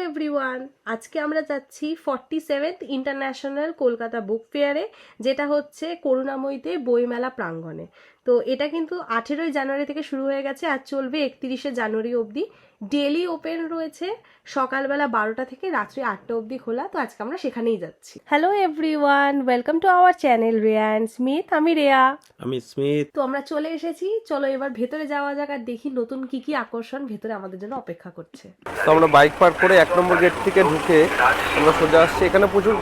Everyone, আজকে আমরা যাচ্ছি 47th ইন্টারন্যাশনাল কলকাতা বুক ফেয়ারে, যেটা হচ্ছে করুণাময়ীতে বইমেলা প্রাঙ্গণে। তো এটা কিন্তু 18ই জানুয়ারি থেকে শুরু হয়ে গেছে আর চলবে 31শে জানুয়ারি অবধি। ডেলি ওপেন রয়েছে, সকালবেলা 12টা থেকে রাত্রি 8টা অবধি খোলা। তো আজকে আমরা সেখানেই যাচ্ছি। Hello everyone, welcome to our channel Reya and Smith. আমি রেয়া। আমি স্মিথ। তো আমরা চলে এসেছি, চলো এবার ভেতরে যাওয়া যাক আর দেখি নতুন কি কি আকর্ষণ ভেতরে আমাদের জন্য অপেক্ষা করছে। তো আমরা বাইক পার্ক করে 1 নম্বর গেট থেকে ঢুকে আমরা সোজা আসছি। এখানে প্রচুর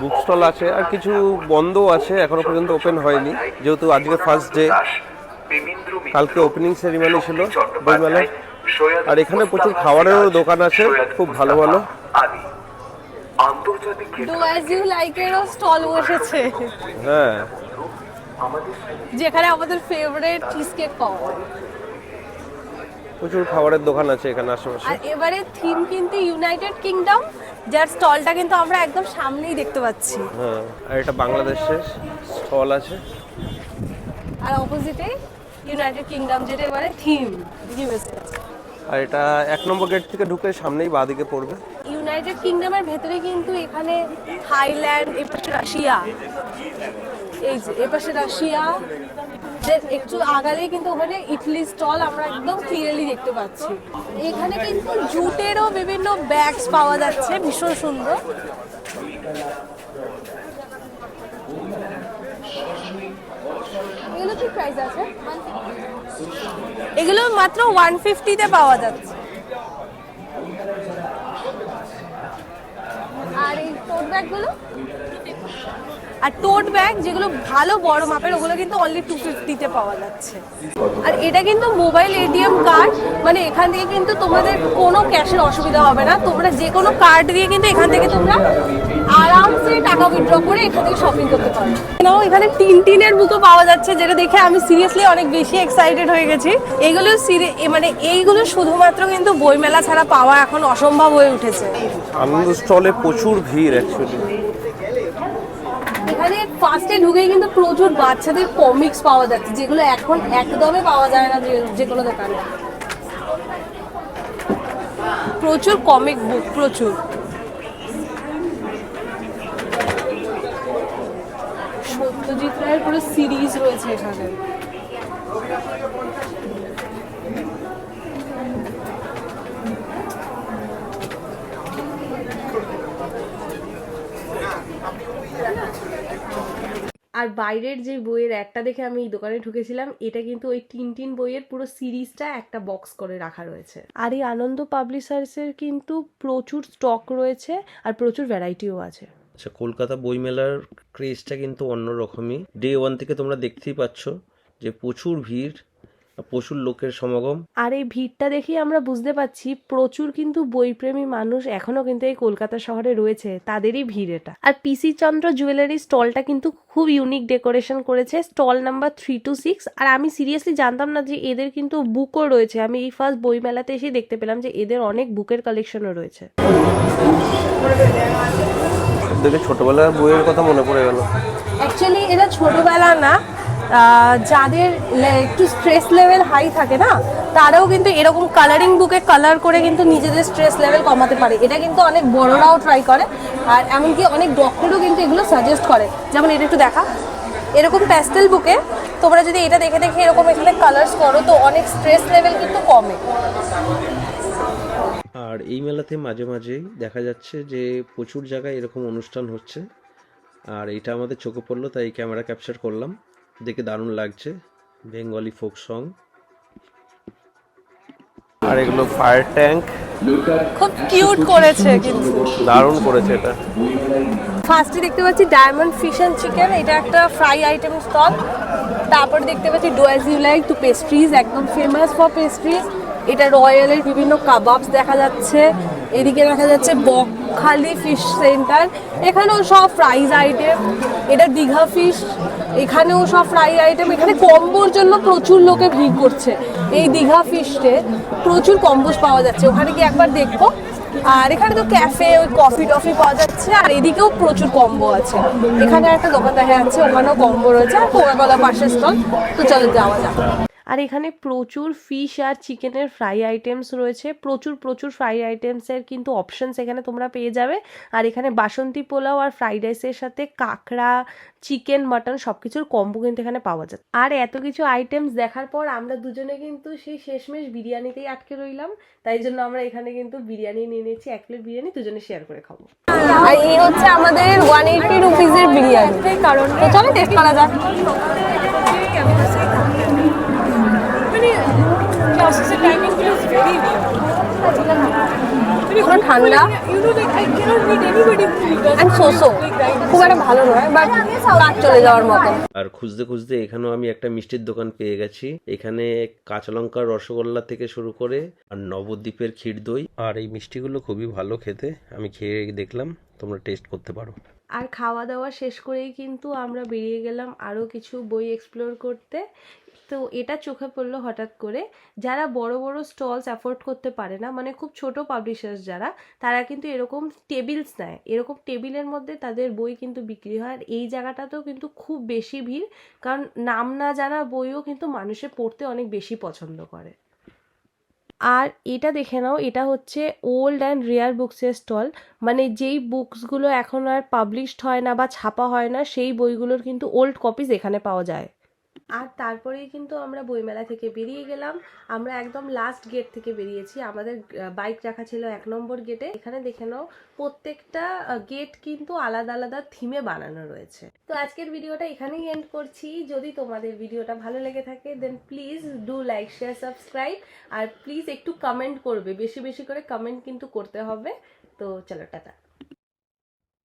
বুক স্টল আছে আর কিছু বন্ধ আছে, এখনো পর্যন্ত ওপেন হয়নি, যেহেতু আজকে ফার্স্ট ডে। কালকে ওপেনিং সেরিমনি ছিল বইমেলার। আর এখানে প্রচুর খাবারেরও দোকান আছে, খুব ভালো ভালো। ডু অ্যাজ ইউ লাইক এরও স্টল বসেছে, হ্যাঁ, যেখানে আমাদের ফেভারিট চিজ কেক পাওয়া যায়। প্রচুর খাবারের দোকান আছে এখানে আশেপাশে। আর এবারে থিম কিন্তু ইউনাইটেড কিংডম, যার স্টলটা কিন্তু আমরা একদম সামনেই দেখতে পাচ্ছি। হ্যাঁ, আর এটা বাংলাদেশের স্টল আছে। আর অপোজিটে ইউনাইটেড কিংডম, যেটা এবারে থিম ইউএসএ। আর এটা 1 নম্বর গেট থেকে ঢুকে সামনেই বাঁদিকে পড়বে। ইউনাইটেড কিংডমের ভেতরে কিন্তু এখানে থাইল্যান্ড, এপাশে রাশিয়া, এই যে এপাশে রাশিয়া, একটু আগালেই কিন্তু ওখানে ইটালি স্টল আমরা একদম ক্লিয়ারলি দেখতে পাচ্ছি। এখানে কিন্তু জুটেরও বিভিন্ন ব্যাগস পাওয়া যাচ্ছে, ভীষণ সুন্দর। এগুলো কি প্রাইস আছে? এগুলো মাত্র 150-তে পাওয়া যাচ্ছে। আর এই টোট ব্যাগগুলো, আর টোট ব্যাগ যেগুলো ভালো বড় মাপের, ওগুলো কিন্তু অনলি 250-তে পাওয়া যাচ্ছে। আর এটা কিন্তু মোবাইল এটিএম কার্ড, মানে এখান থেকে কিন্তু তোমাদের কোনো ক্যাশের অসুবিধা হবে না। তোমরা যে কোনো কার্ড দিয়ে কিন্তু এখান থেকে তোমরা আরামসে টাকা উইথড্র করে এখান থেকে শপিং করতে পারো। এখানে টিনের বুকও পাওয়া যাচ্ছে, যেটা দেখে আমি সিরিয়াসলি অনেক বেশি এক্সাইটেড হয়ে গেছি। এগুলো মানে এইগুলো শুধুমাত্র কিন্তু বইমেলা ছাড়া পাওয়া এখন অসম্ভব হয়ে উঠেছে। আনন্দ স্টলে প্রচুর ভিড় অ্যাকচুয়ালি। এখানে ফার্স্টে ঢুকেই কিন্তু প্রচুর বাচ্চাদের কমিক্স পাওয়া যাচ্ছে, যেগুলো এখন একদমই পাওয়া যায় না যে কোনো দোকানে। প্রচুর কমিক বুক, প্রচুর। সত্যজিৎ রায়ের পুরো সিরিজ রয়েছে এখানে। আর বাইরের যে বইয়ের একটা দেখে আমি এই দোকানে ঢুকেছিলাম, এটা কিন্তু ওই টিন বইয়ের পুরো সিরিজটা একটা বক্স করে রাখা রয়েছে। আর এই আনন্দ পাবলিশার্সের কিন্তু প্রচুর স্টক রয়েছে আর প্রচুর ভ্যারাইটিও আছে। আচ্ছা, কলকাতা বইমেলার ক্রেজটা কিন্তু অন্যরকমই। ডে 1 থেকে তোমরা দেখতেই পাচ্ছ যে প্রচুর ভিড়, প্রচুর লোকের সমাগম। আর এই ভিড়টা দেখেই আমরা বুঝতে পারছি প্রচুর কিন্তু বইপ্রেমী মানুষ এখনো কিন্তু এই কলকাতা শহরে রয়েছে, তাদেরই ভিড় এটা। আর পিসি চন্দ্র জুয়েলারি স্টলটা কিন্তু খুব ইউনিক ডেকোরেশন করেছে, স্টল নাম্বার 326। আর আমি সিরিয়াসলি জানতাম না যে এদের কিন্তু বুকও রয়েছে। আমি এই ফার্স্ট বইমেলাতে এসে দেখতে পেলাম যে এদের অনেক বুকের কালেকশনও রয়েছে। দেখে ছোটবেলার বইয়ের কথা মনে পড়ে গেল। অ্যাকচুয়ালি এটা ছোটবেলা না, যাদের একটু স্ট্রেস লেভেল হাই থাকে না, তারাও কিন্তু এরকম কালারিং বুকে কালার করে কিন্তু নিজেদের স্ট্রেস লেভেল কমাতে পারে। এটা কিন্তু অনেক বড়রাও ট্রাই করে, আর এমনকি অনেক ডক্টরও কিন্তু এগুলো সাজেস্ট করে। যেমন এটা একটু দেখা, এরকম প্যাস্টেল বুকে তোমরা যদি এটা দেখে দেখে এরকম এখানে কালার্স করো, তো অনেক স্ট্রেস লেভেল কিন্তু কমে। আর এই মেলাতে মাঝে মাঝেই দেখা যাচ্ছে যে প্রচুর জায়গায় এরকম অনুষ্ঠান হচ্ছে, আর এটা আমাদের চোখে পড়লো, তাই ক্যামেরা ক্যাপচার করলাম। দেখে দারুণ লাগছে, বেঙ্গলি ফোক সং। আর এগুলো ফায়ার ট্যাঙ্ক, খুব কিউট করেছে, কিন্তু দারুণ করেছে এটা। ফার্স্টে দেখতে পাচ্ছি ডায়মন্ড ফিশ অ্যান্ড চিকেন, এটা একটা ফ্রাই আইটেম স্টল। তারপর দেখতে পাচ্ছি do as you like to pastries, একদম ফেমাস ফর পেস্ট্রিজ। এটা রয়্যালের বিভিন্ন কাবাবস দেখা যাচ্ছে। এদিকে দেখা যাচ্ছে বকখালি ফিশ সেন্টার, এখানেও সব ফ্রাইজ আইটেম। এটা দীঘা ফিশ, এখানেও সব ফ্রাই আইটেম। এখানে কম্বোর জন্য প্রচুর লোকে ভিড় করছে। এই দীঘা ফিশে প্রচুর কম্বোস পাওয়া যাচ্ছে, ওখানে কি একবার দেখবো। আর এখানে তো ক্যাফে, ওই কফি টফি পাওয়া যাচ্ছে। আর এদিকেও প্রচুর কম্বো আছে। এখানে একটা দোকান দেখা যাচ্ছে, ওখানেও কম্বো রয়েছে। আর কোকাকোলা পাশের স্টল। তো চলো যাওয়া যাক। আর এখানে প্রচুর ফিশ আর চিকেনের ফ্রাই আইটেমস রয়েছে, প্রচুর ফ্রাই আইটেমসের কিন্তু অপশনস এখানে তোমরা পেয়ে যাবে। আর এখানে বাসন্তী পোলাও আর ফ্রাইড রাইসের সাথে কাঁকড়া, চিকেন, মাটন সব কিছুর কম্বো কিন্তু এখানে পাওয়া যায়। আর এত কিছু আইটেমস দেখার পর আমরা দুজনে কিন্তু সেই শেষমেশ বিরিয়ানিতেই আটকে রইলাম, তাই জন্য আমরা এখানে কিন্তু বিরিয়ানি নিয়ে নিয়েছি, 1 প্লেট বিরিয়ানি দুজনে শেয়ার করে খাবো। আর এই হচ্ছে আমাদের 180 রুপিসের বিরিয়ানি, কারণ চলো টেস্ট করা যাক। পুরো ঠান্ডা খুব একটা ভালো নয়, বাট কাজ চলে যাওয়ার মতো। আর খুঁজতে খুঁজতে এখানেও আমি একটা মিষ্টির দোকান পেয়ে গেছি। এখানে কাঁচা লঙ্কার রসগোল্লা থেকে শুরু করে আর নবদ্বীপের ক্ষীর দই, আর এই মিষ্টিগুলো খুবই ভালো খেতে, আমি খেয়ে দেখলাম, তোমরা টেস্ট করতে পারো। আর খাওয়া দাওয়া শেষ করেই কিন্তু আমরা বেরিয়ে গেলাম আরও কিছু বই এক্সপ্লোর করতে। তো এটা চোখে পড়লো হঠাৎ করে, যারা বড় বড় স্টলস অ্যাফোর্ড করতে পারে না, মানে খুব ছোট পাবলিশার্স যারা, তারা কিন্তু এরকম টেবিলস নেয়, এরকম টেবিলের মধ্যে তাদের বই কিন্তু বিক্রি হয়। আর এই জায়গাটাতেও কিন্তু খুব বেশি ভিড়, কারণ নাম না জানা বইও কিন্তু মানুষে পড়তে অনেক বেশি পছন্দ করে। আর এটা দেখে নাও, এটা হচ্ছে ওল্ড অ্যান্ড রেয়ার বুকসের স্টল, মানে যেই বুকসগুলো এখন আর পাবলিশড হয় না বা ছাপা হয় না, সেই বইগুলোর কিন্তু ওল্ড কপিস এখানে পাওয়া যায়। আর তারপরেই কিন্তু আমরা বইমেলা থেকে বেরিয়ে গেলাম। আমরা একদম লাস্ট গেট থেকে বেরিয়েছি, আমাদের বাইক রাখা ছিল 1 নম্বর গেটে। এখানে দেখে নাও প্রত্যেকটা গেট কিন্তু আলাদা আলাদা থিমে বানানো রয়েছে। তো আজকের ভিডিওটা এখানেই এন্ড করছি। যদি তোমাদের ভিডিওটা ভালো লেগে থাকে then please do like, share, subscribe, আর প্লিজ একটু কমেন্ট করবে, বেশি বেশি করে কমেন্ট কিন্তু করতে হবে। তো চলো টাটা।